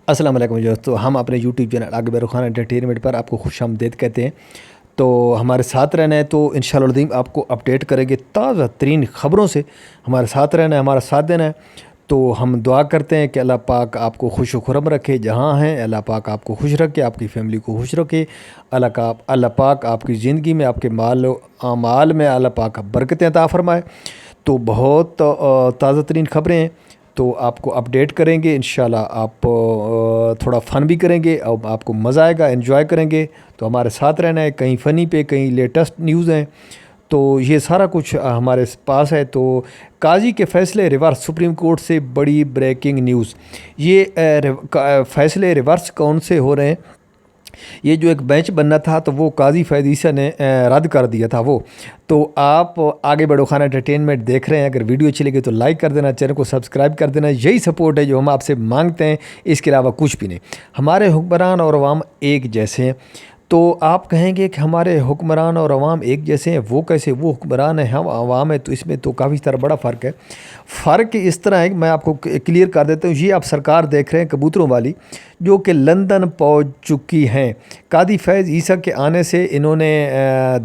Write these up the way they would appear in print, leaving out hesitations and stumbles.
अस्सलाम वालेकुम दोस्तों, हम अपने यूट्यूब चैनल आगे खान एंटरटेनमेंट पर आपको खुशामदीद कहते हैं। तो हमारे साथ रहना है तो इंशाअल्लाह अज़ीम आपको अपडेट करेंगे ताज़ा तरीन ख़बरों से। हमारे साथ रहना है, हमारा साथ देना है। तो हम दुआ करते हैं कि अल्लाह पाक आपको खुश व खुरम रखे जहाँ हैं। अल्लाह पाक आपको खुश रखे, आपकी फैमिली को खुश रखे। अल्लाह पाक आपकी ज़िंदगी में, आपके माल आमाल में अल्लाह पाक बरकतें अता फ़रमाए। तो बहुत ताज़ा तरीन ख़बरें हैं, तो आपको अपडेट करेंगे इंशाल्लाह। आप थोड़ा फ़न भी करेंगे और आपको मज़ा आएगा, एंजॉय करेंगे। तो हमारे साथ रहना है। कहीं फ़नी पे, कहीं लेटेस्ट न्यूज़ हैं, तो ये सारा कुछ हमारे पास है। तो काजी के फ़ैसले रिवर्स, सुप्रीम कोर्ट से बड़ी ब्रेकिंग न्यूज़। ये फ़ैसले रिवर्स कौन से हो रहे हैं? ये जो एक बेंच बनना था तो वो काजी फैज़ ईसा ने रद्द कर दिया था वो। तो आप आगे बढ़ो खान एंटरटेनमेंट देख रहे हैं। अगर वीडियो अच्छी लगे तो लाइक कर देना, चैनल को सब्सक्राइब कर देना। यही सपोर्ट है जो हम आपसे मांगते हैं, इसके अलावा कुछ भी नहीं। हमारे हुक्मरान और अवाम एक जैसे हैं। तो आप कहेंगे कि हमारे हुक्मरान और अवाम एक जैसे हैं, वो कैसे? वो हुक्मरान है, हम अवाम है, तो इसमें तो काफ़ी सारा बड़ा फ़र्क है। फ़र्क इस तरह है कि मैं आपको क्लियर कर देता हूँ। ये आप सरकार देख रहे हैं कबूतरों वाली, जो कि लंदन पहुँच चुकी हैं। कादी फैज़ ईसा के आने से इन्होंने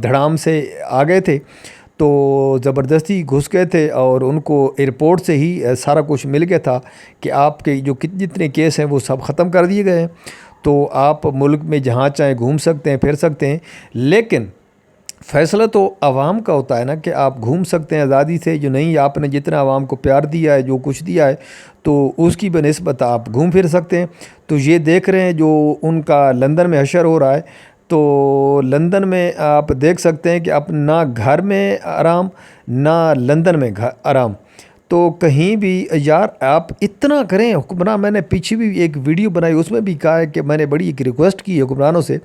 धड़ाम से आ गए थे, तो ज़बरदस्ती घुस गए थे और उनको एयरपोर्ट से ही सारा कुछ मिल गया था कि आपके जो जितने केस हैं वो सब ख़त्म कर दिए गए हैं। तो आप मुल्क में जहाँ चाहें घूम सकते हैं, फिर सकते हैं। लेकिन फ़ैसला तो आवाम का होता है ना कि आप घूम सकते हैं आज़ादी से। जो नहीं, आपने जितना आवाम को प्यार दिया है, जो कुछ दिया है, तो उसकी बनिस्बत आप घूम फिर सकते हैं। तो ये देख रहे हैं जो उनका लंदन में हशर हो रहा है। तो लंदन में आप देख सकते हैं कि आप ना घर में आराम, ना लंदन में आराम। तो कहीं भी यार आप इतना करें हुक्मरान। मैंने पीछे भी एक वीडियो बनाई, उसमें भी कहा है कि मैंने बड़ी एक रिक्वेस्ट की है हुक्मरानों से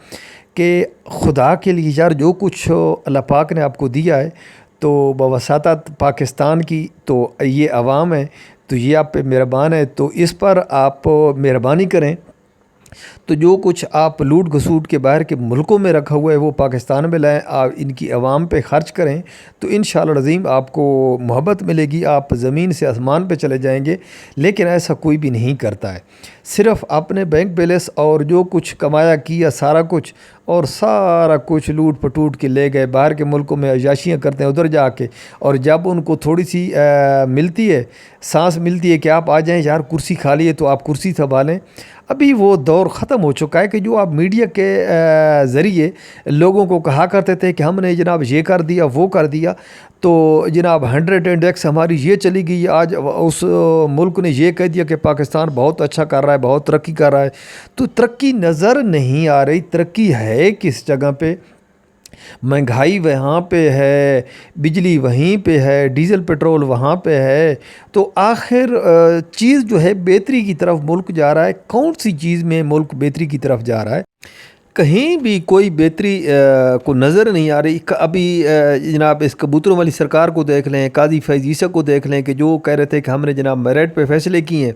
कि खुदा के लिए यार जो कुछ अल्लाह पाक ने आपको दिया है, तो बवसातत पाकिस्तान की, तो ये अवाम है, तो ये आप पे मेहरबान है, तो इस पर आप मेहरबानी करें। तो जो कुछ आप लूट घसूट के बाहर के मुल्कों में रखा हुआ है वो पाकिस्तान में लाएँ, आप इनकी आवाम पे ख़र्च करें, तो इंशाअल्लाह अज़ीम आपको मोहब्बत मिलेगी, आप ज़मीन से आसमान पे चले जाएंगे। लेकिन ऐसा कोई भी नहीं करता है। सिर्फ़ अपने बैंक बैलेंस और जो कुछ कमाया किया सारा कुछ, और सारा कुछ लूट पटूट के ले गए। बाहर के मुल्कों में अयाशियाँ करते हैं उधर जाके, और जब उनको थोड़ी सी मिलती है, सांस मिलती है कि आप आ जाएं यार, कुर्सी खाली है, तो आप कुर्सी संभालें। अभी वो दौर ख़त्म हो चुका है कि जो आप मीडिया के ज़रिए लोगों को कहा करते थे कि हमने जनाब ये कर दिया, वो कर दिया, तो जनाब 100 इंडेक्स हमारी ये चली गई। आज उस मुल्क ने ये कह दिया कि पाकिस्तान बहुत अच्छा कर रहा है, बहुत तरक्की कर रहा है। तो तरक्की नज़र नहीं आ रही। तरक्की है किस जगह पे? महंगाई वहाँ पे है, बिजली वहीं पे है, डीज़ल पेट्रोल वहाँ पे है। तो आखिर चीज़ जो है बेहतरी की तरफ मुल्क जा रहा है। कौन सी चीज़ में मुल्क बेहतरी की तरफ जा रहा है? कहीं भी कोई बेहतरी को नज़र नहीं आ रही। अभी जनाब इस कबूतरों वाली सरकार को देख लें, काजी फैज़ ईसा को देख लें कि जो कह रहे थे कि हमने जनाब मेरिट पे फ़ैसले किए हैं,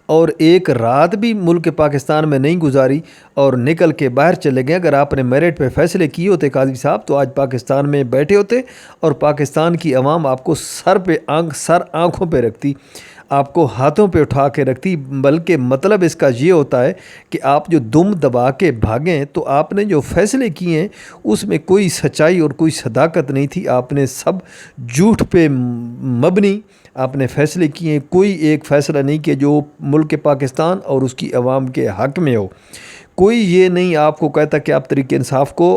और एक रात भी मुल्क पाकिस्तान में नहीं गुजारी और निकल के बाहर चले गए। अगर आपने मेरिट पे फ़ैसले किए होते काजी साहब, तो आज पाकिस्तान में बैठे होते और पाकिस्तान की आवाम आपको सर आँखों पे रखती, आपको हाथों पे उठा के रखती। बल्कि मतलब इसका ये होता है कि आप जो दुम दबा के भागें, तो आपने जो फ़ैसले किए हैं उसमें कोई सच्चाई और कोई सदाकत नहीं थी। आपने सब झूठ पे मबनी आपने फ़ैसले किए। कोई एक फ़ैसला नहीं किया जो मुल्क पाकिस्तान और उसकी आवाम के हक़ में हो। कोई ये नहीं आपको कहता कि आप तरीक़े इंसाफ को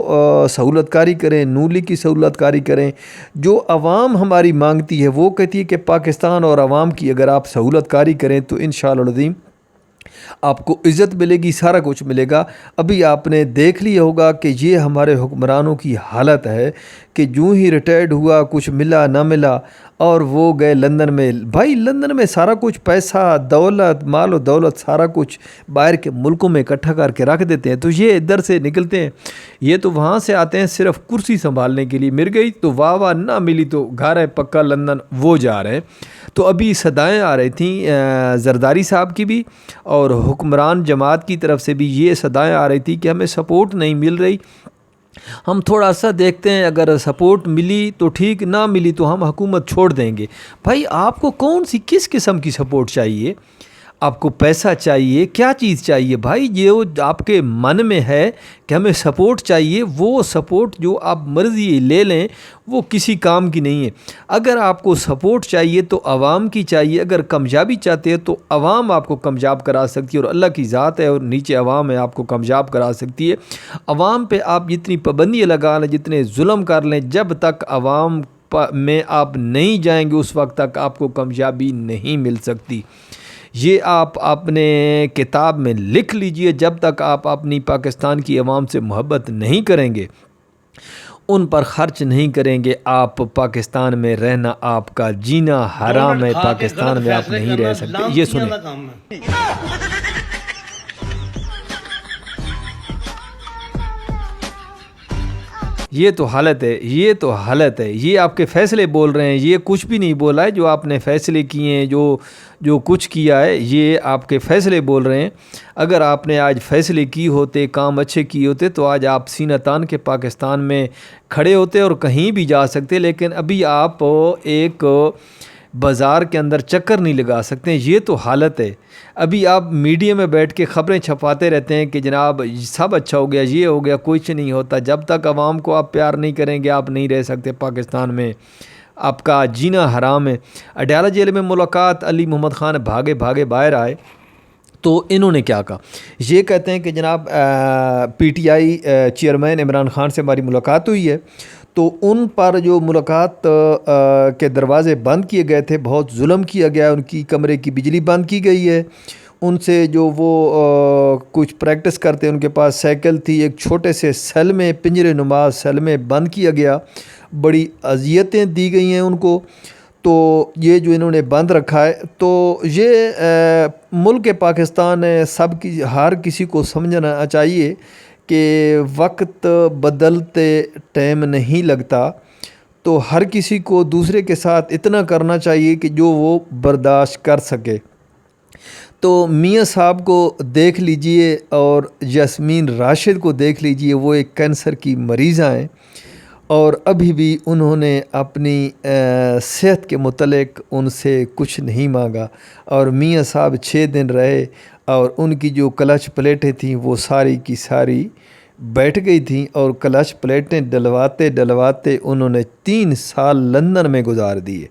सहूलतकारी करें, नून लीग की सहूलतकारी करें। जो आवाम हमारी मांगती है वो कहती है कि पाकिस्तान और आवाम की अगर आप सहूलतकारी करें तो इंशाअल्लाह अज़ीम आपको इज़्ज़त मिलेगी, सारा कुछ मिलेगा। अभी आपने देख लिया होगा कि ये हमारे हुक्मरानों की हालत है कि यूँ ही रिटायर्ड हुआ, कुछ मिला ना मिला, और वो गए लंदन में। भाई लंदन में सारा कुछ पैसा, दौलत, माल और दौलत सारा कुछ बाहर के मुल्कों में इकट्ठा करके रख देते हैं। तो ये इधर से निकलते हैं, ये तो वहाँ से आते हैं सिर्फ़ कुर्सी संभालने के लिए। मिल गई तो वाह वाह, ना मिली तो घर है पक्का लंदन, वो जा रहे हैं। तो अभी सदाएँ आ रही थी जरदारी साहब की भी, और हुक्मरान जमात की तरफ से भी ये सदाएँ आ रही थी कि हमें सपोर्ट नहीं मिल रही, हम थोड़ा सा देखते हैं, अगर सपोर्ट मिली तो ठीक, ना मिली तो हम हुकूमत छोड़ देंगे। भाई आपको कौन सी किस किस्म की सपोर्ट चाहिए? آپ کو پیسہ چاہیے، کیا چیز چاہیے بھائی؟ جو آپ کے من میں ہے کہ ہمیں سپورٹ چاہیے، وہ سپورٹ جو آپ مرضی لے لیں وہ کسی کام کی نہیں ہے۔ اگر آپ کو سپورٹ چاہیے تو عوام کی چاہیے، اگر کامیابی چاہتے ہیں تو عوام آپ کو کامیاب کرا سکتی ہے، اور اللہ کی ذات ہے اور نیچے عوام ہے آپ کو کامیاب کرا سکتی ہے۔ عوام پہ آپ جتنی پابندی لگا لیں، جتنے ظلم کر لیں، جب تک عوام میں آپ نہیں جائیں گے اس وقت تک آپ کو کامیابی نہیں مل سکتی۔ یہ آپ اپنے کتاب میں لکھ لیجئے، جب تک آپ اپنی پاکستان کی عوام سے محبت نہیں کریں گے، ان پر خرچ نہیں کریں گے، آپ پاکستان میں رہنا آپ کا جینا حرام ہے، پاکستان میں آپ نہیں رہ سکتے۔ یہ سنیں، یہ تو حالت ہے، یہ تو حالت ہے۔ یہ آپ کے فیصلے بول رہے ہیں، یہ کچھ بھی نہیں بولا ہے۔ جو آپ نے فیصلے کیے ہیں، جو کچھ کیا ہے، یہ آپ کے فیصلے بول رہے ہیں۔ اگر آپ نے آج فیصلے کی ہوتے، کام اچھے کیے ہوتے، تو آج آپ سینہ تان کے پاکستان میں کھڑے ہوتے اور کہیں بھی جا سکتے، لیکن ابھی آپ ایک بازار کے اندر چکر نہیں لگا سکتے۔ یہ تو حالت ہے۔ ابھی آپ میڈیا میں بیٹھ کے خبریں چھپاتے رہتے ہیں کہ جناب سب اچھا ہو گیا، یہ ہو گیا، کچھ نہیں ہوتا۔ جب تک عوام کو آپ پیار نہیں کریں گے، آپ نہیں رہ سکتے پاکستان میں، آپ کا جینا حرام ہے۔ اڈیالہ جیل میں ملاقات، علی محمد خان بھاگے بھاگے باہر آئے تو انہوں نے کیا کہا؟ یہ کہتے ہیں کہ جناب P T I chairman Imran Khan سے ہماری ملاقات ہوئی ہے، تو ان پر جو ملاقات کے دروازے بند کیے گئے تھے، بہت ظلم کیا گیا، ان کی کمرے کی بجلی بند کی گئی ہے، ان سے جو وہ کچھ پریکٹس کرتے ان کے پاس سائیکل تھی، ایک چھوٹے سے سیل میں، پنجرے نما سیل میں بند کیا گیا، بڑی اذیتیں دی گئی ہیں ان کو۔ تو یہ جو انہوں نے بند رکھا ہے، تو یہ ملک پاکستان ہے، سب کی ہر کسی کو سمجھنا چاہیے کہ وقت بدلتے ٹائم نہیں لگتا، تو ہر کسی کو دوسرے کے ساتھ اتنا کرنا چاہیے کہ جو وہ برداشت کر سکے۔ تو میاں صاحب کو دیکھ لیجئے اور یاسمین راشد کو دیکھ لیجئے، وہ ایک کینسر کی مریضہ ہیں، اور ابھی بھی انہوں نے اپنی صحت کے متعلق ان سے کچھ نہیں مانگا، اور میاں صاحب 6 دن رہے، اور ان کی جو کلچ پلیٹیں تھیں وہ ساری کی ساری بیٹھ گئی تھیں، اور کلچ پلیٹیں ڈلواتے انہوں نے 3 سال لندن میں گزار دیے۔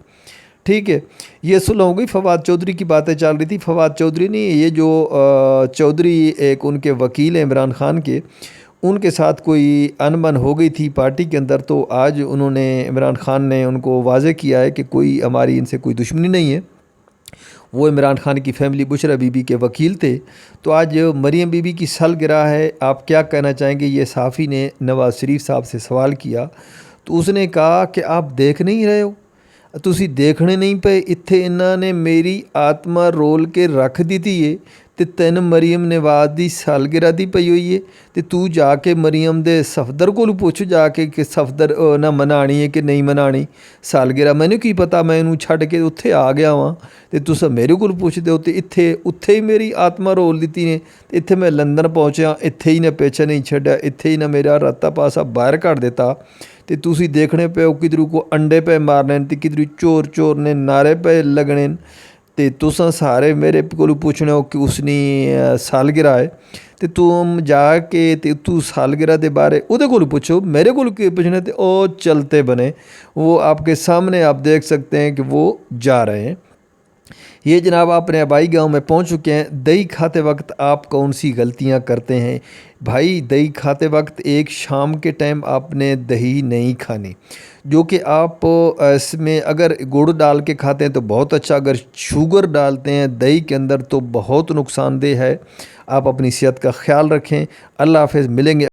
ٹھیک ہے، یہ صلح ہو گئی۔ فواد چودھری کی باتیں چل رہی تھی، فواد چودھری نہیں، یہ جو چودھری ایک ان کے وکیل ہیں عمران خان کے، ان کے ساتھ کوئی انبن ہو گئی تھی پارٹی کے اندر، تو آج انہوں نے عمران خان نے ان کو واضح کیا ہے کہ کوئی ہماری ان سے کوئی دشمنی نہیں ہے۔ وہ عمران خان کی فیملی بشرا بی بی کے وکیل تھے۔ تو آج مریم بی بی کی سالگرہ ہے، آپ کیا کہنا چاہیں گے؟ یہ صحافی نے نواز شریف صاحب سے سوال کیا، تو اس نے کہا کہ آپ دیکھ نہیں رہے ہو، تسی دیکھنے نہیں پے، اتھے انہاں نے میری آتما رول کے رکھ دیتی ہے، تے تین مریم نواز دی سالگرہ دی پئی ہوئی ہے، تے تو جا کے مریم دے صفدر کو پوچھ جا کے کہ صفدر نہ منانی ہے کہ نہیں منانی سالگرہ، میں نے کی پتا، میں انہوں چھڑ کے اتھے آ گیا ہاں، تے تسا میرے کو پوچھ دے ہوتے، اتھے ہی میری آتما رول دیتی نے، اتھے میں لندن پہنچیا، اتھے ہی نہ پیچھے نہیں چھڑا، اتھے ہی نہ میرا رتا پاسا باہر کر دیتا، تے تسی دیکھنے پہ ہو کدھروں کو انڈے پہ مارنے تے کدھروں چور نے نعرے پہ لگنے، تے تساں سارے میرے کو پوچھنے ہو کہ اس نے سالگرہ ہے، تے تم جا کے تے تو سالگرہ دے بارے او دے کو پوچھو، میرے کو پوچھنے تے او چلتے بنے، وہ آپ کے سامنے آپ دیکھ سکتے ہیں کہ وہ جا رہے ہیں۔ یہ جناب اپنے آبائی گاؤں میں پہنچ چکے ہیں۔ دہی کھاتے وقت آپ کون سی غلطیاں کرتے ہیں؟ بھائی دہی کھاتے وقت ایک شام کے ٹائم آپ نے دہی نہیں کھانی، جو کہ آپ اس میں اگر گڑ ڈال کے کھاتے ہیں تو بہت اچھا، اگر شوگر ڈالتے ہیں دہی کے اندر تو بہت نقصان دہ ہے۔ آپ اپنی صحت کا خیال رکھیں۔ اللہ حافظ، ملیں گے